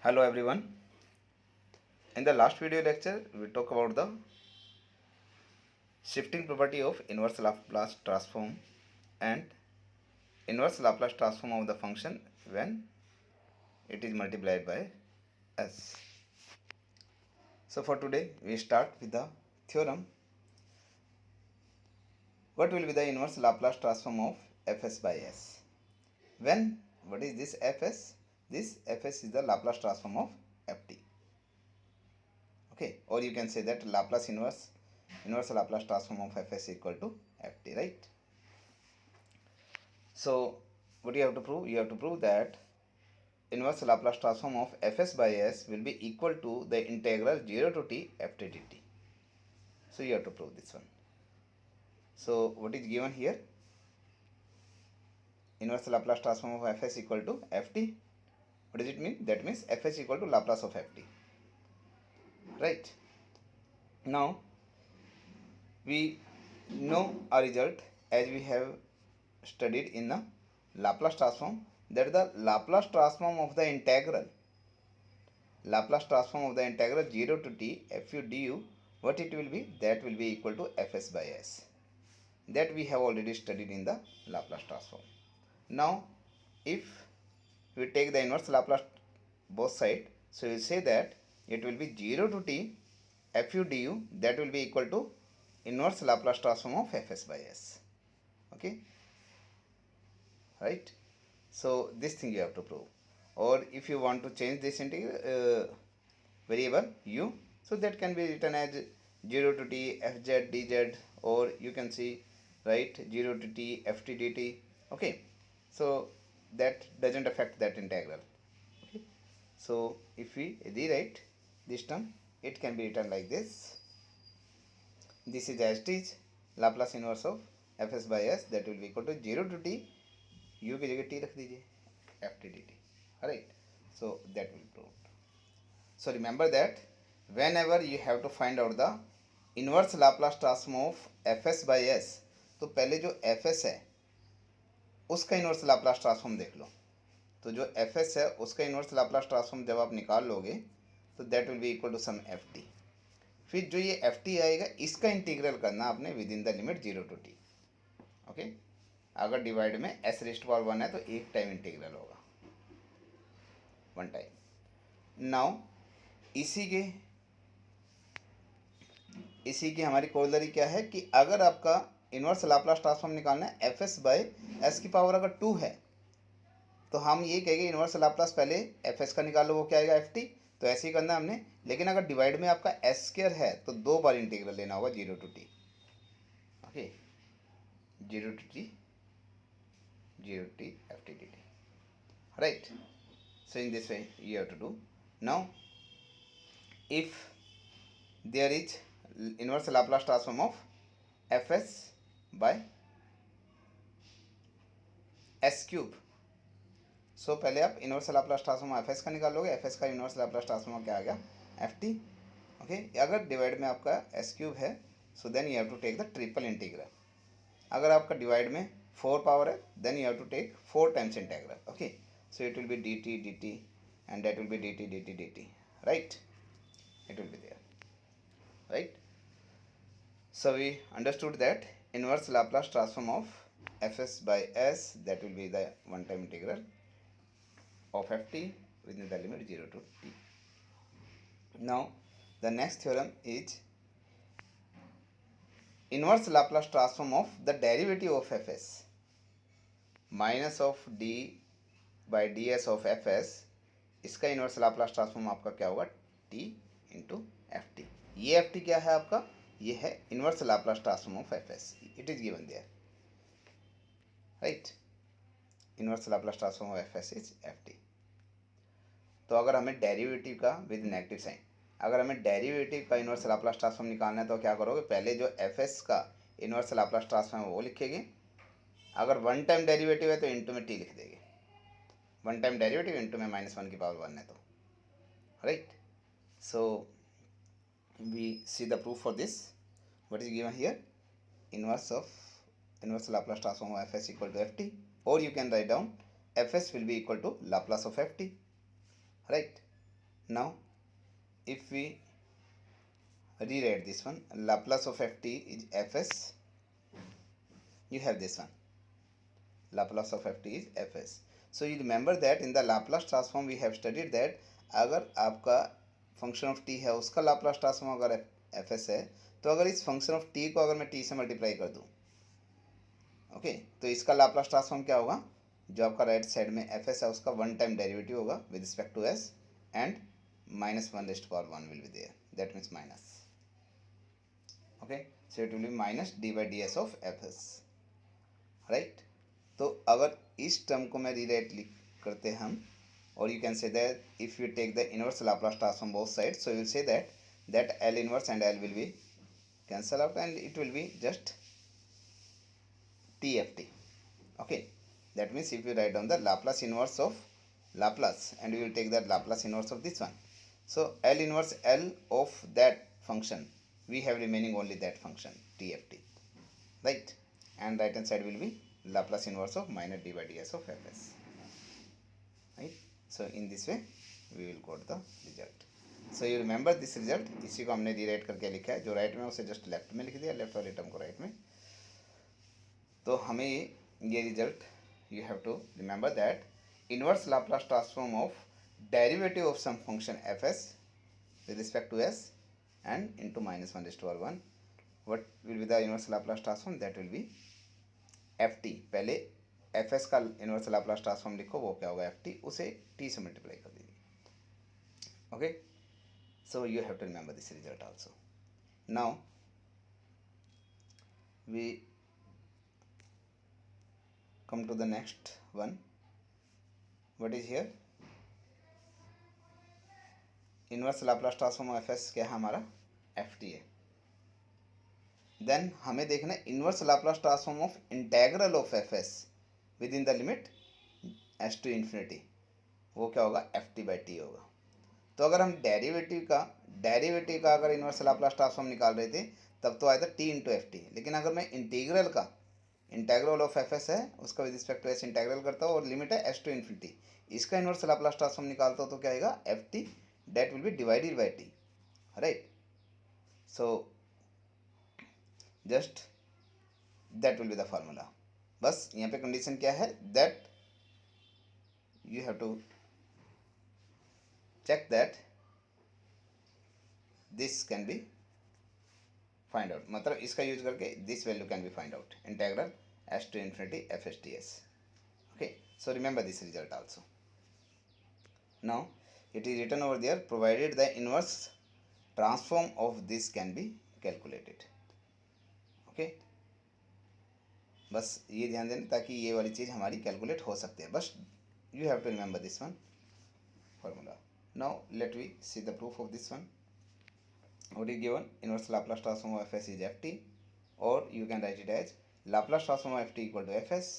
Hello everyone. In the last video lecture, we talked about the shifting property of inverse Laplace transform and inverse Laplace transform of the function when it is multiplied by s. So for today, we start with the theorem. What will be the inverse Laplace transform of fs by s? When, what is this fs? This fs is the Laplace transform of ft. Okay, or you can say that Laplace inverse Laplace transform of fs equal to ft, right? So what you have to prove? You have to prove that inverse Laplace transform of fs by s will be equal to the integral 0 to t ft dt. So you have to prove this one. So what is given here? Inverse Laplace transform of fs equal to ft. What does it mean? That means fs equal to Laplace of ft. Right. Now we know a result as we have studied in the Laplace transform, that the Laplace transform of the integral 0 to t fu du, what it will be? That will be equal to fs by s. That we have already studied in the Laplace transform. Now if we take the inverse Laplace both side, so we say that it will be 0 to t fu du, that will be equal to inverse Laplace transform of fs by s. Okay, right? So this thing you have to prove. Or if you want to change this integral variable u, so that can be written as 0 to t fz dz, or you can see, right, 0 to t ft dt. Okay, so that doesn't affect that integral. Okay, so if we rewrite this term, it can be written like this. This is as it is, Laplace inverse of fs by s, that will be equal to 0 to t, u की जगह t रख दीजिए, ft dt. Alright, so that will prove. So remember that whenever you have to find out the inverse Laplace transform of fs by s, तो पहले जो fs है उसका inverse Laplace transform देख लो. तो जो fs है उसका इनवर्स लाप्लास ट्रांसफॉर्म जब आप निकाल लोगे तो that will be equal to some ft. फिर जो ये ft आएगा इसका इंटीग्रल करना आपने with in the limit 0 to t. Okay, अगर डिवाइड में s रेस्ट पावर 1 है तो एक टाइम इंटीग्रल होगा, वन टाइम. नाउ इसी की हमारी कोलरी क्या है कि अगर आपका इनवर्स लाप्लास ट्रांसफॉर्म निकालना है fs बाय s की पावर अगर 2 है तो हम ये कहेंगे इनवर्स लाप्लास पहले fs का निकालो, वो क्या आएगा ft. तो ऐसे ही करना है हमने. लेकिन अगर डिवाइड में आपका s स्क्वायर है तो दो बार इंटीग्रल लेना होगा 0 to t. Okay, 0 to t ft dt. Right. So in this way you have to do. Now if there is inverse Laplace transform of fs by s cube, so पहले आप inverse Laplace transform fs का निकालोगे. fs का inverse Laplace transform क्या आ गया? ft. Okay, अगर divide में आपका s क्यूब है so then you have to take the triple integral. अगर आपका डिवाइड में 4 पावर है then you have to take 4 times integral. Okay, so it will be dt dt and that will be dt dt dt, right? It will be there, right? So we understood that inverse Laplace transform of fs by s, that will be the one time integral of ft within the limit 0 to t. Now the next theorem is inverse Laplace transform of the derivative of fs minus of d by ds of fs. इसका inverse Laplace transform आपका क्या होगा? t into F T. ये F T क्या है आपका? ये है inverse Laplace transform of F S. It is given there, right? Inverse Laplace transform of F S is F T. तो अगर हमें डेरिवेटिव का विद नेगेटिव साइन, अगर हमें डेरिवेटिव का इनवर्स लाप्लास ट्रांसफॉर्म निकालना है तो क्या करोगे? पहले जो एफ एस का इनवर्स लाप्लास ट्रांसफॉर्म है वो लिखेंगे. अगर वन टाइम डेरिवेटिव है तो इंटू में टी लिख देंगे. वन टाइम डेरिवेटिव इंटू में -1 की पावर 1 है तो, right? So we see the proof for this. What is given here? inverse Laplace transform of fs equal to ft, or you can write down fs will be equal to Laplace of ft, right? Now if we rewrite this one, Laplace of ft is fs. You have this one, Laplace of ft is fs. So you remember that in the Laplace transform we have studied that अगर आपका function of T है उसका Laplace transform अगर F S है, तो अगर इस function of T को अगर मैं टी से मल्टीप्लाई कर दूँ, ओके, तो इसका लाप्लास ट्रांसफॉर्म क्या होगा, जो आपका राइट साइड में एफ एस है उसका वन टाइम डेरिवेटिव होगा with respect to S and -1 will be there, that means minus, okay, so it will be minus D by D S of F S, right. तो अगर इस term को मैं rewrite करते हम, or you can say that if you take the inverse Laplace transform both sides, so you will say that L inverse and L will be cancel out and it will be just TFT. Okay, that means if you write down the Laplace inverse of Laplace and you will take that Laplace inverse of this one, so L inverse L of that function, we have remaining only that function TFT, right, and right hand side will be Laplace inverse of minus d by ds of fs, right. So in this way we will got the result. So you remember this result, इसी को हमने rewrite करके लिखा है, जो right में उसे just left में लिख दिया, लेफ्ट वाले टर्म को राइट में। तो हमें ये result, you have to remember that inverse Laplace transform of derivative of some function F S with respect to S and into -1/1, what will be the inverse Laplace transform, that will be F T. पहले F S का inverse Laplace transform लिखो, वो क्या होगा F T, उसे T से multiply कर दीजिए, okay. So you have to remember this result also. Now we come to the next one, what is here, inverse Laplace transform of F S क्या है हमारा, एफ टी है। Then हमें देखना है inverse Laplace transform of integral of F S within the limit S to infinity, वो क्या होगा, एफ टी बाई टी होगा। तो अगर हम डेरिवेटिव का अगर इनवर्स लाप्लास ट्रांसफॉर्म निकाल रहे थे तब तो आया था टी इंटू एफ टी, लेकिन अगर मैं इंटीग्रल का, इंटेग्रल ऑफ एफ एस है उसका with respect to S integral करता हूँ और लिमिट है एस टू इन्फिनिटी, इसका इनवर्स लाप्लास ट्रांसफॉर्म निकालता हूँ तो क्या आएगा, F T that will be divided by T, right. So just that will be the formula. बस यहाँ पे कंडीशन क्या है, that you have to check that this can be find out, मतलब इसका यूज करके this value can be find out, integral s to infinity f s t s, okay. So remember this result also. Now it is written over there, provided the inverse transform of this can be calculated, okay. बस ये ध्यान देना ताकि ये वाली चीज़ हमारी calculate हो सकती है, बस you have to remember this one formula. Now let we see the proof of this one. What is given, inverse Laplace transform of fs is ft, or you can write it as Laplace transform of ft equal to fs,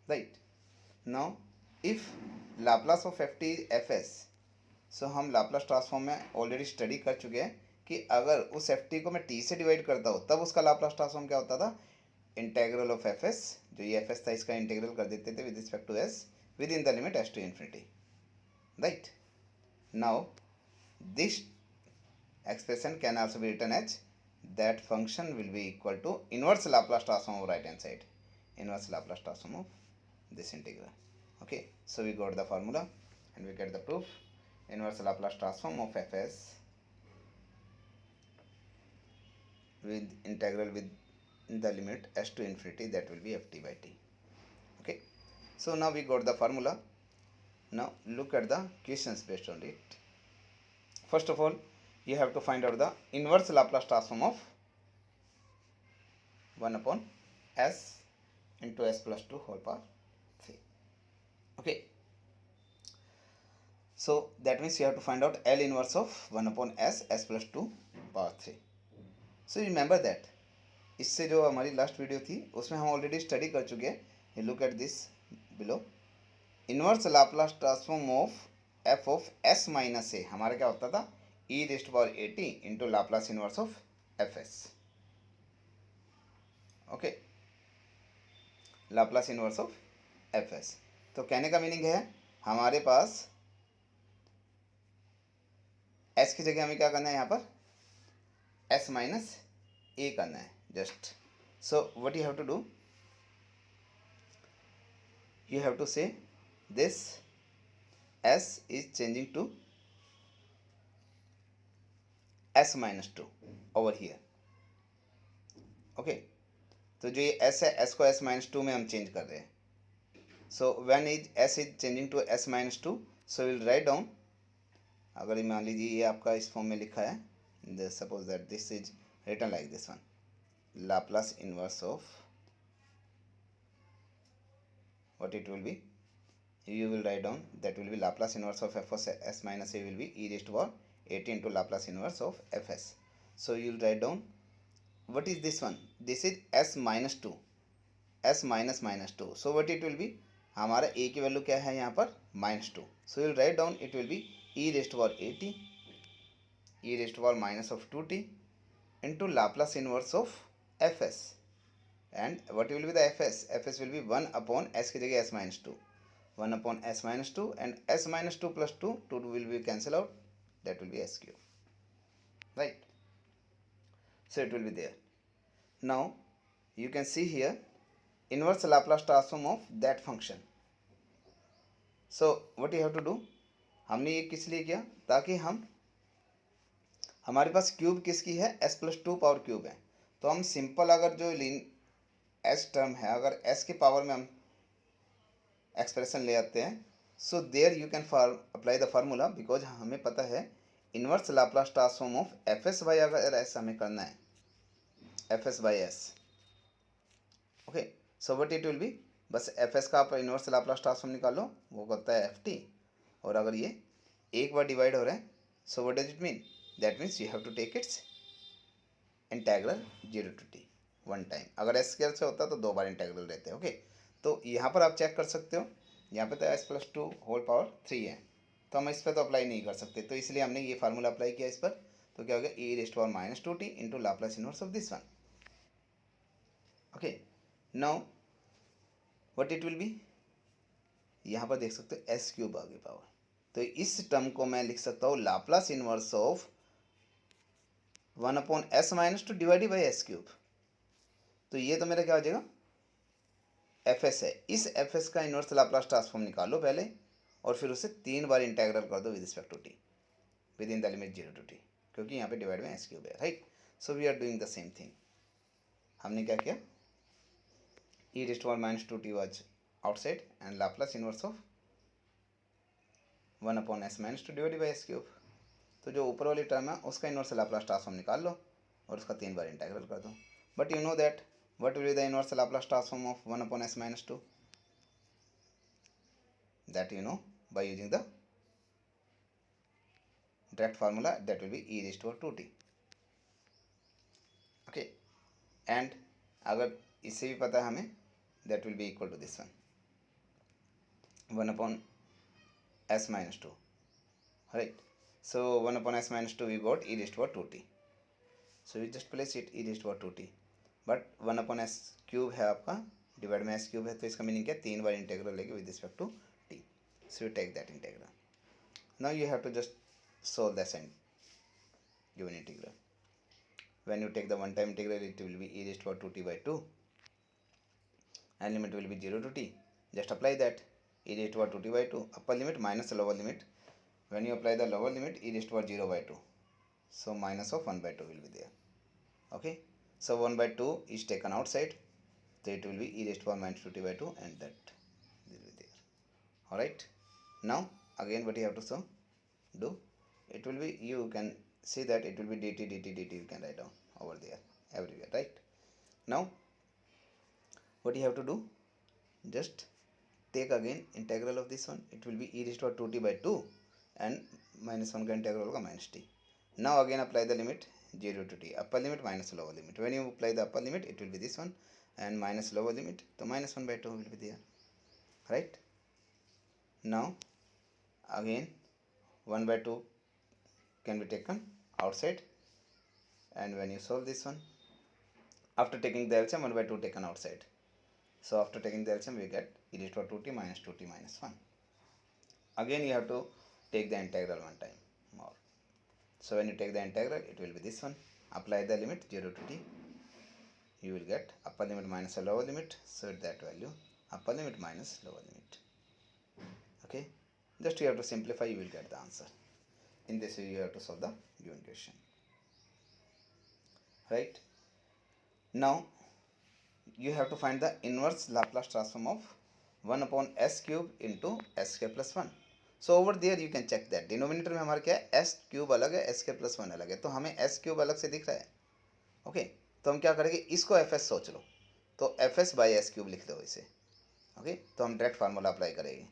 right. Now if Laplace of ft is fs, so हम Laplace transform में already study कर चुके हैं कि अगर उस ft को मैं t से डिवाइड करता हूँ तब उसका Laplace transform क्या होता था, इंटेग्रल ऑफ एफ एस, जो ये एफ एस था इसका इंटेग्रल कर देते थे with respect to S within the limit S to infinity, right. Now this expression can also be written as that function will be equal to inverse Laplace transform of right hand side, inverse Laplace transform of this integral, okay. So we got the formula and we get the proof, inverse Laplace transform of fs with integral with the limit s to infinity, that will be ft by t, okay. So now we got the formula. Now look at the questions based on it. First of all, you have to find out the inverse Laplace transform of 1 upon s into s plus 2 whole power 3, okay. So that means you have to find out L inverse of 1 upon s plus 2 power 3. So remember that इससे जो हमारी last video थी उसमें हम already study कर चुके हैं। Look at this below, inverse Laplace transform of F of S minus A हमारा क्या होता था, E raised power A T into Laplace inverse of F S, okay, Laplace inverse of F S. तो कहने का मीनिंग है हमारे पास S की जगह हमें क्या करना है यहाँ पर, एस माइनस ए करना है just. So what you have to do, you have to say this s is changing to s minus 2 over here. Okay, तो जो ये s है, s को s माइनस टू में हम चेंज कर रहे हैं. So when is s is changing to s minus two, so will write down. अगर मान लीजिए ये आपका इस फॉर्म में लिखा है, suppose that this is written like this one, Laplace inverse of, what it will be, you will write down, that will be Laplace inverse of f of s minus a will be e raised to power 80 into Laplace inverse of fs. So you will write down, what is this one, this is s minus 2, s minus minus 2. So what it will be, हमारा a की value क्या है यहाँ पर, minus two. So will write down, it will be e raised to power 80 e raised to power minus of 2t into Laplace inverse of fs. And what will be the fs, fs will be 1 upon s की जगह s minus 2, 1 upon s minus 2, and s minus 2 plus 2, 2 will be cancel out, that will be s cube, right? So it will be there. Now you can see here inverse Laplace transform of that function. So what you have to do, हमने ये किस लिए किया, ताकि हम, हमारे पास cube किसकी है, s plus two power cube है. तो हम सिंपल अगर जो s टर्म है, अगर s के पावर में हम एक्सप्रेशन ले आते हैं, so there you can apply the formula, because हमें पता है inverse Laplace transform of F S by, अगर एस हमें करना है, F S by S. Okay, so what it will be, बस एफ एस का आप इनवर्स लाप्लास ट्रांसफॉर्म निकालो, वो करता है एफ टी. और अगर ये एक बार डिवाइड हो रहा है, so what does it mean, that means you have to take its integral 0 to t one time. अगर एस स्क्वायर से होता तो दो बार इंटेग्रल रहते हैं. ओके, तो यहाँ पर आप चेक कर सकते हो, यहाँ पे तो S plus two whole power 3 है, तो हम इस पर तो अप्लाई नहीं कर सकते, तो इसलिए हमने ये फार्मूला अप्लाई किया इस पर. तो क्या हो गया, e raised to power minus 2t into Laplace inverse of this one. Okay, now what it will be, यहाँ पर देख सकते हो एस क्यूब आगे पावर, तो इस टर्म को मैं लिख सकता हूँ Laplace inverse of 1 upon S minus two divided by s cube. तो ये तो मेरा क्या हो जाएगा, एफ एस है. इस एफ एस का इनवर्स लाप्लास ट्रांसफॉर्म निकालो पहले, और फिर उसे 3 बार इंटेग्रल कर दो with respect to T, within the limit 0 to t, क्योंकि यहाँ पे डिवाइड में एस क्यूब है, right? So we are doing the same thing. हमने क्या किया, e raised to power minus 2t was outside, and Laplace inverse of 1 upon s minus 2 divided by s cube. तो जो ऊपर वाली टर्म है उसका इनवर्स लाप्लास ट्रांसफॉर्म निकाल लो और उसका 3 बार इंटेग्रल कर दो. But you know that what will be the inverse Laplace transform of 1 upon s minus 2, that you know by using the direct formula, that will be e raised to power 2t. okay, and अगर इससे भी पता है हमें, that will be equal to this one, 1 upon s minus 2, right? So 1 upon s minus 2 we got e raised to power 2t, so you just place it e raised to power 2t. But 1 upon S cube है आपका, divide में S cube है, तो इसका meaning क्या, 3 बार integral लेके with respect to T. So you take that integral. Now you have to just solve the send given integral. When you take the one time integral, it will be e raised to power 2t by 2, and limit will be 0 to t. Just apply that, e raised to power 2t by 2, upper limit minus lower limit. When you apply the lower limit, e raised to power 0 by 2, so minus of 1 by 2 will be there. Okay, so 1 by 2 is taken outside, so it will be e raised to power minus 2t by 2, and that will be there. Alright, now again what you have to do, it will be, you can see that it will be dt dt dt, you can write down over there everywhere, right? Now what you have to do, just take again integral of this one, it will be e raised to power 2t by 2, and minus 1 का integral होगा minus t. Now again apply the limit 0 to t, upper limit minus lower limit. When you apply the upper limit, it will be this one, and minus lower limit, so minus 1 by 2 will be there, right? Now again 1 by 2 can be taken outside, and when you solve this one, after taking the LCM, 1 by 2 taken outside, so after taking the LCM we get e raised to power 2t minus 2t minus 1. Again you have to take the integral one time more. So when you take the integral, it will be this one. Apply the limit 0 to t. You will get upper limit minus a lower limit. So that value, upper limit minus lower limit. Okay. Just you have to simplify, you will get the answer. In this way, you have to solve the given question. Right. Now, you have to find the inverse Laplace transform of 1 upon s cube into s square plus 1. So over there you can check that denominator में हमारा क्या है, S cube अलग है, s square plus 1 अलग है, तो हमें एस क्यूब अलग से दिख रहा है. ओके, तो हम क्या करेंगे, इसको एफ एस सोच लो, तो F S by s cube लिख दो इसे. ओके, तो हम डायरेक्ट फार्मूला अप्लाई करेंगे.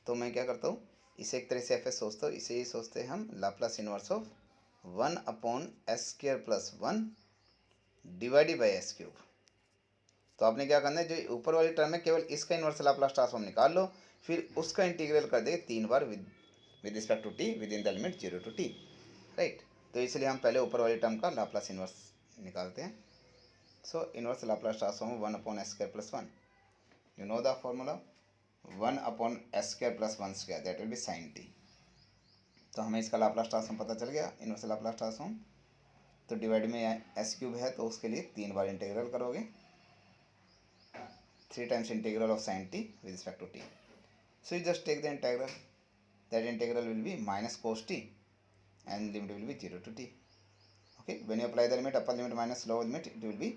तो मैं क्या करता हूँ, इसे एक तरह से एफ एस सोचता हूँ, इसे ही सोचते हैं हम Laplace inverse of 1 upon S square plus 1 divided by s cube. तो आपने क्या करना है, जो ऊपर वाली टर्म है केवल इसका इनवर्स लाप्लास ट्रांसफॉर्म निकाल लो, फिर उसका इंटीग्रल कर देंगे 3 बार with respect to T within the limit 0 to T. Right. तो इसलिए हम पहले ऊपर वाली टर्म का लाप्लास इनवर्स निकालते हैं. So inverse Laplace transform 1 upon S square plus 1. You know the formula 1 upon S square plus 1 square, that will be sine T. तो हमें इसका लाप्लास ट्रांसफॉर्म पता चल गया, इनवर्स लाप्लास ट्रांसफॉर्म. तो डिवाइड में एस क्यूब है तो उसके लिए 3 बार इंटीग्रल करोगे, 3 times integral of sin t with respect to t. So you just take the integral. That integral will be minus cos t and limit will be 0 to t. Okay, when you apply the limit, upper limit minus lower limit, it will be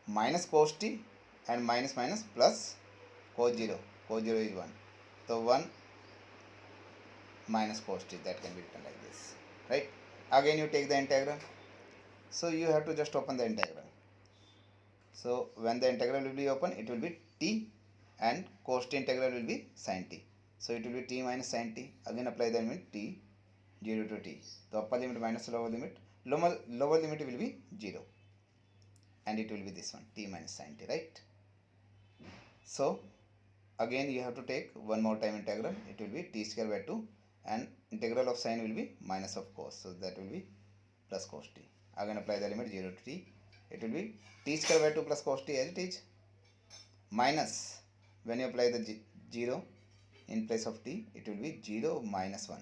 minus cos t and minus minus plus cos 0. Cos 0 is 1. So 1 minus cos t, that can be written like this. Right. Again you take the integral. So you have to just open the integral. So when the integral will be open, it will be t and cos t integral will be sin t. So it will be t minus sin t. Again apply the limit t 0 to t. The upper limit minus lower limit. Lower limit will be 0. And it will be this one, t minus sin t, right? So again you have to take one more time integral. It will be t square by 2 and integral of sin will be minus of cos. So that will be plus cos t. Again apply the limit 0 to t. It will be t square by 2 plus cos t as it is, minus when you apply the 0 in place of t, it will be 0 minus 1.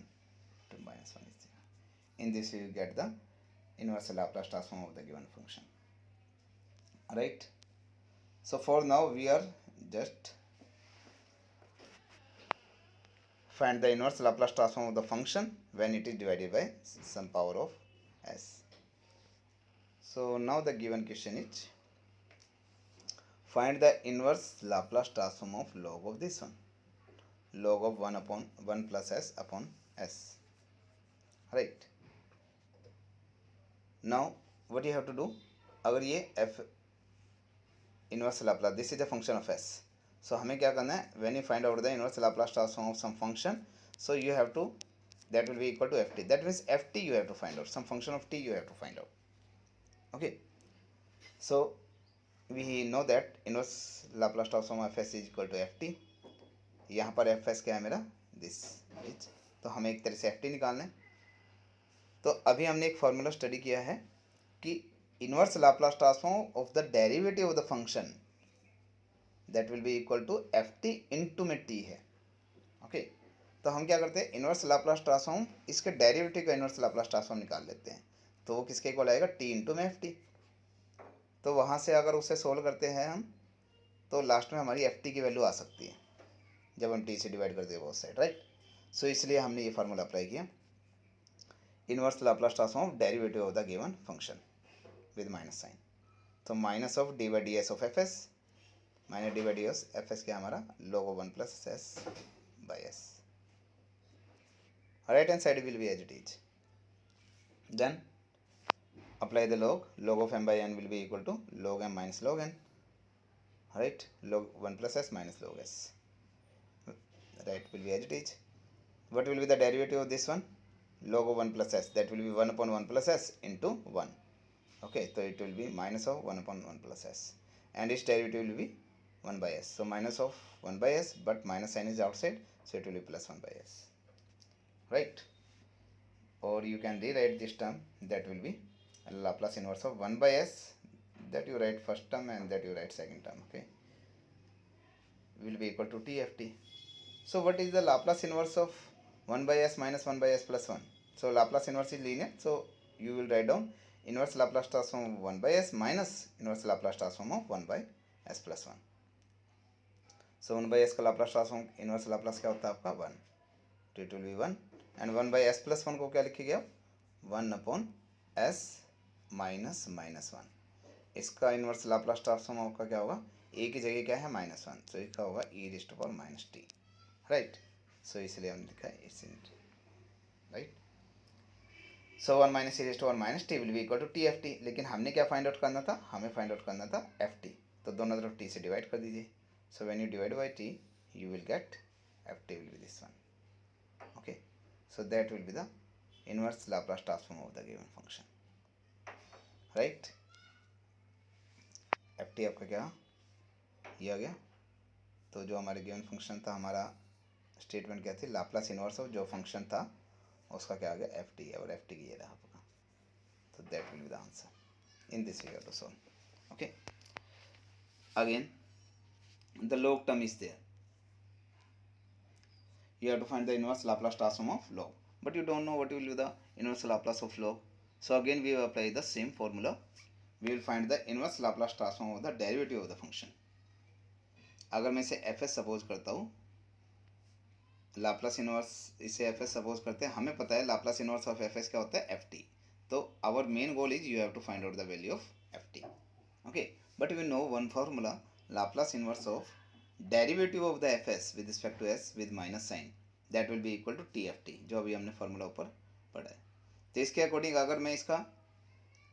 2 minus 1 is 0. In this way you get the inverse Laplace transform of the given function. Right. So for now we are just find the inverse Laplace transform of the function when it is divided by some power of s. So now the given question is, find the inverse Laplace transform of log of this one, log of 1 upon 1 plus s upon s. Right. Now what you have to do, अगर ये f inverse Laplace, this is a function of s, so हमें क्या करना है, when you find out the inverse Laplace transform of some function, so you have to, that will be equal to ft. That means ft you have to find out, some function of t you have to find out. Okay. So we know that inverse Laplace transform of s is equal to ft. यहाँ पर F S क्या है मेरा, this is, तो हमें एक तरह से एफ टी निकालना है. तो अभी हमने एक फॉर्मूला स्टडी किया है कि inverse Laplace transform of the derivative of the function that will be equal to F T into में टी है. ओके, तो हम क्या करते हैं, इनवर्स लाप्लास ट्रांसफॉर्म इसके डेरिवेटिव का इनवर्स लाप्लास ट्रांसफॉर्म निकाल लेते हैं. तो वो किसके इक्वल आएगा, टी इंटू में एफ टी. तो वहाँ से अगर उसे सोल्व करते हैं हम, तो लास्ट में हमारी एफ टी की वैल्यू आ सकती है जब हम टी से डिवाइड करते हैं बोथ साइड. राइट. सो इसलिए हमने ये फार्मूला अप्लाई किया, inverse Laplace transform of derivative of the given function with minus sign. तो minus of D by D S of F S, minus D by D S F S क्या हमारा, log of 1 plus s by s. Right hand side will be as it is. Then apply the log of m by n will be equal to log m minus log n. Right, log 1 plus s minus log s. Right, will be as it is. What will be the derivative of this one, log of 1 plus s, that will be 1 upon 1 plus s into 1. Okay, so it will be minus of 1 upon 1 plus s, and its derivative will be 1 by s. So minus of 1 by s, but minus sign is outside, so it will be plus 1 by s. Right. Or you can rewrite this term, that will be Laplace inverse of 1 by s, that you write first term and that you write second term. Okay, will be equal to tft. So what is the Laplace inverse of 1 by s minus 1 by s plus 1? So Laplace inverse is linear, so you will write down inverse Laplace transform of 1 by s minus inverse Laplace transform of 1 by s plus 1. So 1 by s का Laplace transform inverse Laplace क्या होता है आपका 1, तो it will be 1 and 1 by s plus 1 को क्या लिखेंगे आप 1 upon s minus minus 1. इसका इनवर्स लाप्लास ट्रांसफॉर्म आपका क्या होगा, ए की जगह क्या है -1, तो इसका होगा e raised to power -t, right. So इसलिए हमने लिखा है इस right. So 1 minus e raised to power -t will be equal to TFT. लेकिन हमने क्या फाइंड आउट करना था, हमें फाइंड आउट करना था FT, तो दोनों तरफ t से डिवाइड कर दीजिए. So when you divide by t you will get FT will be this one. Okay, so that will be the inverse Laplace transform of the given function, right. FT आपका क्या ये आ गया. तो जो हमारे गिवन फंक्शन था, हमारा statement क्या थी, लाप्लास इनवर्स ऑफ जो फंक्शन था उसका क्या आ गया FT, और FT की ये रहा आपका. तो that will be the answer in this we have to solve. Okay, again the log term is there. You have to find the inverse Laplace transform of log, but you don't know what will be the inverse Laplace of log. So again we will apply the same formula. We will find the inverse Laplace transform of the derivative of the function. अगर मैं इसे fs suppose करता हूँ, Laplace inverse इसे fs suppose करते हैं, हमें पता है लाप्लास इनवर्स ऑफ fs क्या होता है ft. तो our main goal is you have to find out the value of ft. Okay, but we know one formula, Laplace inverse of derivative of the fs with respect to s with minus sign, that will be equal to TFT, जो अभी हमने formula ऊपर पढ़ा है. तो इसके according अगर मैं इसका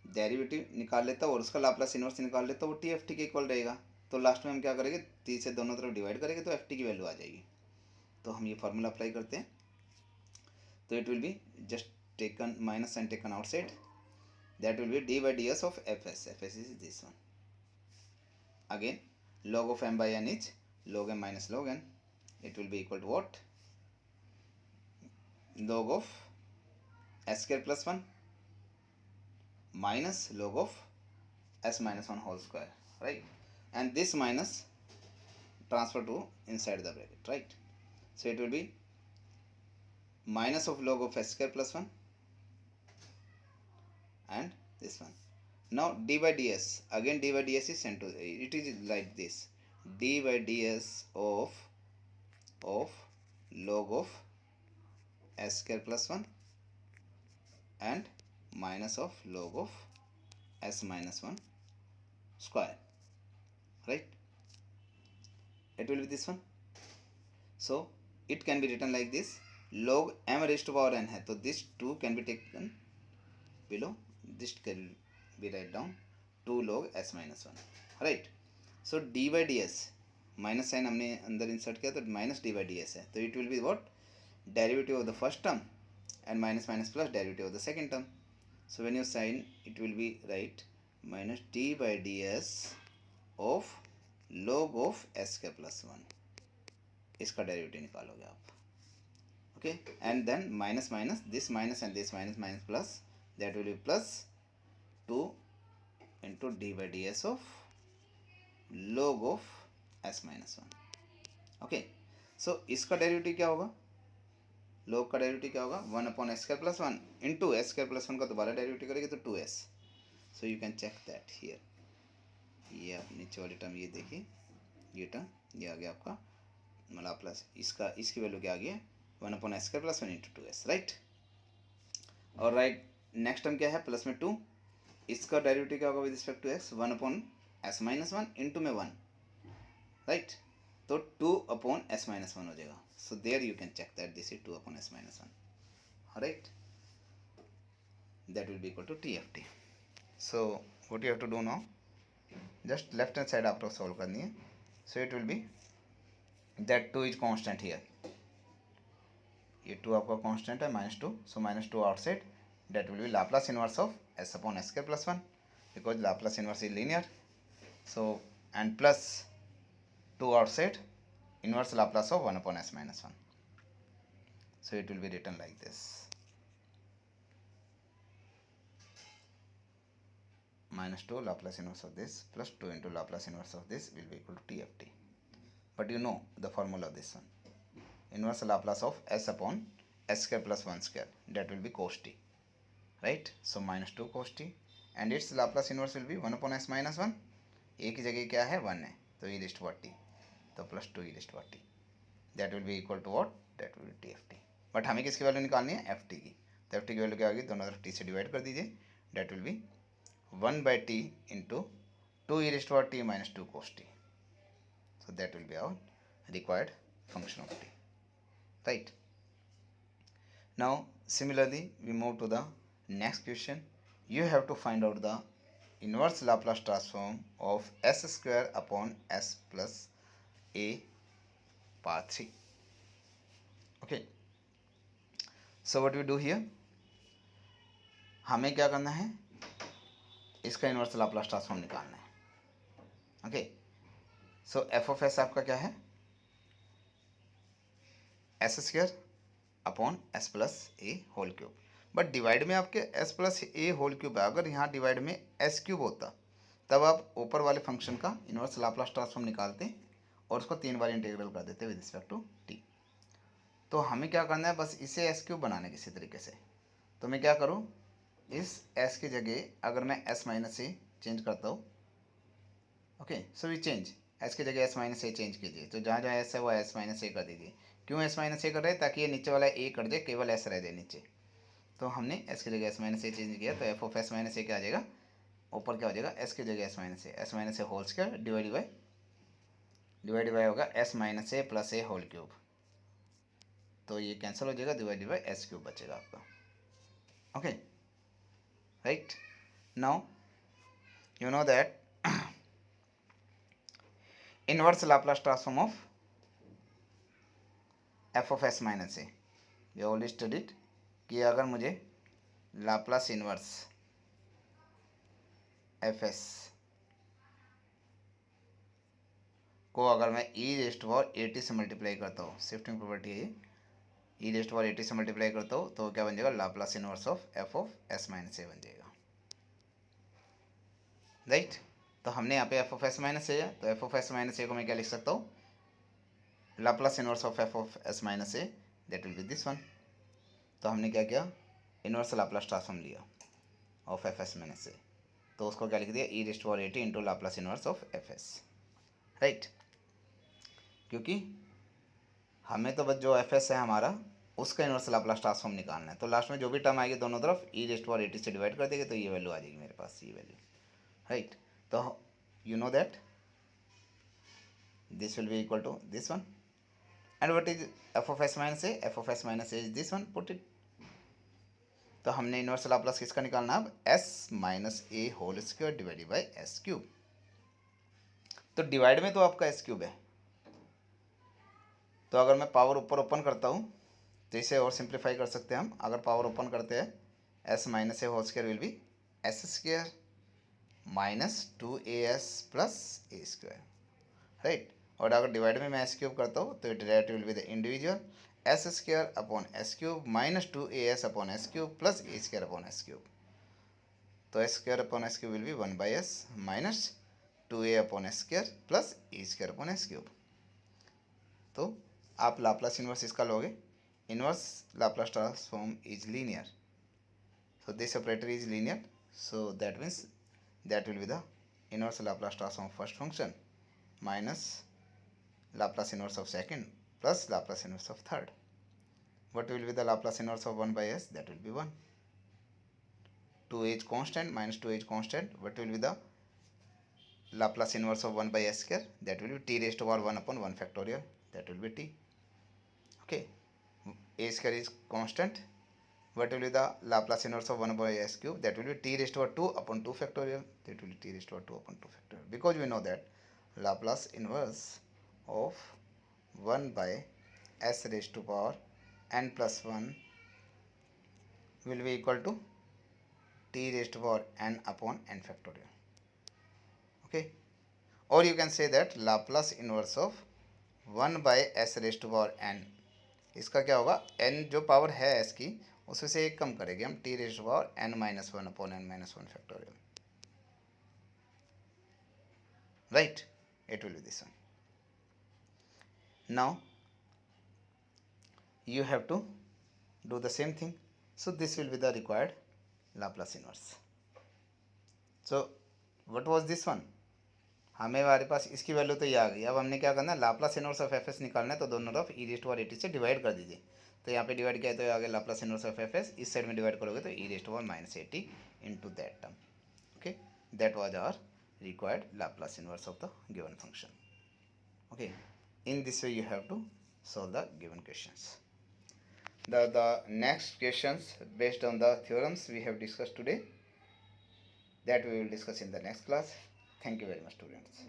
डेरिवेटिव निकाल लेता हूँ और उसका लाप्लास इनवर्स निकाल लेता हूँ, वो TFT के इक्वल रहेगा. तो लास्ट में हम क्या करेंगे, t से दोनों तरफ डिवाइड करेंगे तो FT की वैल्यू आ जाएगी. तो हम ये फार्मूला अप्लाई करते हैं. तो it will be just taken minus sign taken outside, that will be d by ds of fs. fs is this one. Again log of m by n is log m minus log n. It will be equal to what, log of s square plus 1 minus log of s minus 1 whole square, right. And this minus transfer to inside the bracket, right. So it will be minus of log of s square plus 1 and this one. Now d by ds, again d by ds is sent to, it is like this, d by ds of log of s square plus 1 and minus of log of s minus 1 square, right. It will be this one. So it can be written like this, log m raised to power n है, तो this 2 can be taken below, this can be write down 2 log s minus 1, right. So d by ds, minus sign हमने अंदर insert किया तो minus d by ds है, तो it will be what, derivative of the first term and minus minus plus derivative of the second term. So when you sign, it will be right minus d by ds of log of s square plus 1, इसका derivative निकालोगे आप. Okay, and then minus minus this minus and this minus minus plus, that will be plus 2 into D by D S of log of s minus 1. Okay, so इसका derivative क्या होगा, log का derivative क्या होगा 1 upon S square plus 1 into S square plus 1 का दोबारा derivative करेंगे तो 2s. So you can check that here. ये आप नीचे वाली टर्म ये देखिए, ये टर्म ये आ गया आपका मतलब प्लस, इसका इसकी वैल्यू क्या आ गई है 1 upon S square plus 1 into 2s, right. और राइट नेक्स्ट टर्म क्या है प्लस में 2, इसका डेरिवेटिव क्या होगा with respect to x 1 upon S minus 1 into में 1, राइट. तो 2 अपॉन एस माइनस 1 हो जाएगा. So there you can check that this is 2 upon S minus 1, right. That will be equal to TFT. So what you have to do now, just left hand side आपको solve करनी है. So it will be that 2 is constant here, ये 2 आपका constant है -2, so -2 outside, that will be Laplace inverse of s upon s square plus 1 because Laplace inverse is linear. So and plus 2 outside, inverse Laplace of 1 upon s minus 1. So it will be written like this, -2 Laplace inverse of this plus 2 into Laplace inverse of this will be equal to TFT. But you know the formula of this one, inverse Laplace of s upon s square plus 1 square, that will be cos t, right? So minus 2 cos t, and its Laplace inverse will be 1 upon s minus 1. a की जगह क्या है 1 है, तो e raised to t, तो plus 2 e raised to t, that will be equal to what? That will be t f t. But हमें किसकी value निकालनी है? एफ टी की. तो एफ टी की वैल्यू क्या होगी? दोनों तरफ टी से डिवाइड कर दीजिए. That will be 1/t into 2 e raised to t minus 2 cos t. So that will be our required function of t. Right. Now similarly we move to the next question. You have to find out the inverse Laplace transform of s square upon s plus a power 3. Okay. So what we do here, हमें क्या करना है? इसका inverse Laplace transform निकालना है. Okay. So f of s आपका क्या है? S square upon s plus a whole cube. But divide में आपके s plus a whole cube है. अगर यहाँ डिवाइड में एस क्यूब होता तब आप ऊपर वाले फंक्शन का इनवर्स लाप्लास ट्रांसफॉर्म निकालते और उसको 3 बार इंटीग्रल कर देते विद रिस्पेक्ट टू टी. तो हमें क्या करना है? बस इसे एस क्यूब बनाना है किसी तरीके से. तो मैं क्या करूँ? इस एस की जगह अगर मैं एस माइनस ए चेंज करता हूँ. Okay. So we change s की जगह एस माइनस ए चेंज कीजिए. तो जहाँ जहाँ एस है वो एस माइनस ए कर दीजिए. क्यों एस माइनस ए कर रहे हैं? ताकि ये नीचे वाला ए कट जाए, केवल एस रह जाए नीचे. तो हमने एस की जगह एस माइनस ए चेंज किया, तो एफ ऑफ एस माइनस ए क्या आ जाएगा? ऊपर क्या हो जाएगा? एस की जगह s minus a whole square divide by होगा s minus a plus a whole cube. तो ये कैंसिल हो जाएगा, डिवाइड बाई एस क्यूब बचेगा आपका. Okay. Right. Now you know that inverse Laplace transform of F of S minus a, we already studied कि अगर मुझे लाप्लास इनवर्स एफ एस को अगर मैं ई रेस्ट पावर 80 से मल्टीप्लाई करता हूँ, शिफ्टिंग प्रॉपर्टी है ये, ई रेस्ट पावर 80 से मल्टीप्लाई करता हूँ तो क्या बन जाएगा? Laplace inverse of F of S minus A बन जाएगा. राइट. तो हमने यहाँ पे F of S minus A है, तो F of S minus A को मैं क्या लिख सकता हूँ? Laplace inverse of F of S minus A, that will be this one. तो हमने क्या किया? इनवर्स लाप्लास ट्रांसफॉर्म लिया of F S minus A, तो उसको क्या लिख दिया? E raised power 80 into Laplace inverse of F S. Right. क्योंकि हमें तो बस जो एफ एस है हमारा उसका इनवर्स लाप्लास ट्रांसफॉर्म निकालना है. तो लास्ट में जो भी टर्म आएगी दोनों तरफ ई रेस्ट पावर 80 से डिवाइड कर देंगे, तो ये वैल्यू आ जाएगी मेरे पास, ये वैल्यू. राइट. तो you know that this will be equal to this one. And what is f of s minus a? F of s minus a is this one. Put it. तो हमने inverse Laplace किसका निकालना अब? s minus a whole square divided by s cube. तो divide में तो आपका S cube है, तो अगर मैं पावर ऊपर ओपन करता हूँ तो इसे और सिंप्लीफाई कर सकते हैं हम. अगर पावर ओपन करते हैं, s minus a whole square will be s square minus 2as plus A square. Right. और अगर डिवाइड में मैं एस क्यूब करता हूँ तो derivative will be the individual S square upon S cube minus 2as upon S cube plus A square upon S cube. तो S square upon S cube will be 1/s minus 2a upon S square plus A square upon S cube. तो आप Laplace inverse इसका लोगे. Inverse Laplace transform is linear, so this operator is linear, so that means that will be the inverse Laplace transform first function minus Laplace inverse of second plus Laplace inverse of third. What will be the Laplace inverse of 1/s? That will be 1. 2h constant minus 2h constant. What will be the Laplace inverse of 1/s square? That will be t raised to power 1 upon 1 factorial. That will be t. Okay. A square is constant. What will be the Laplace inverse of 1/s cube? That will be t raised to power 2 upon 2 factorial. That will be t raised to power 2 upon 2 factorial. Because we know that Laplace inverse of 1 by s raised to power n plus 1 will be equal to t raised to power n upon n factorial. Okay. Or you can say that Laplace inverse of 1 by s raised to power n, इसका क्या होगा? n जो power है s की उसमें से एक कम करेंगे हम, t raised to power n minus 1 upon n minus 1 factorial. Right. It will be this one. Now you have to do the same thing. So this will be the required Laplace inverse. So what was this one? हमें हमारे पास इसकी value तो ये आ गई. अब हमने क्या करना है, Laplace inverse of F S निकालना है. तो दोनों तरफ ई रेस्ट पावर 80 से डिवाइड कर दीजिए. तो यहाँ पे डिवाइड किया तो आगे Laplace inverse of F S, इस साइड में डिवाइड करोगे तो E raised power minus 80 into that term. Okay, that was our required Laplace inverse of the given function. Okay, in this way you have to solve the given questions. The next questions based on the theorems we have discussed today, that we will discuss in the next class. Thank you very much, students.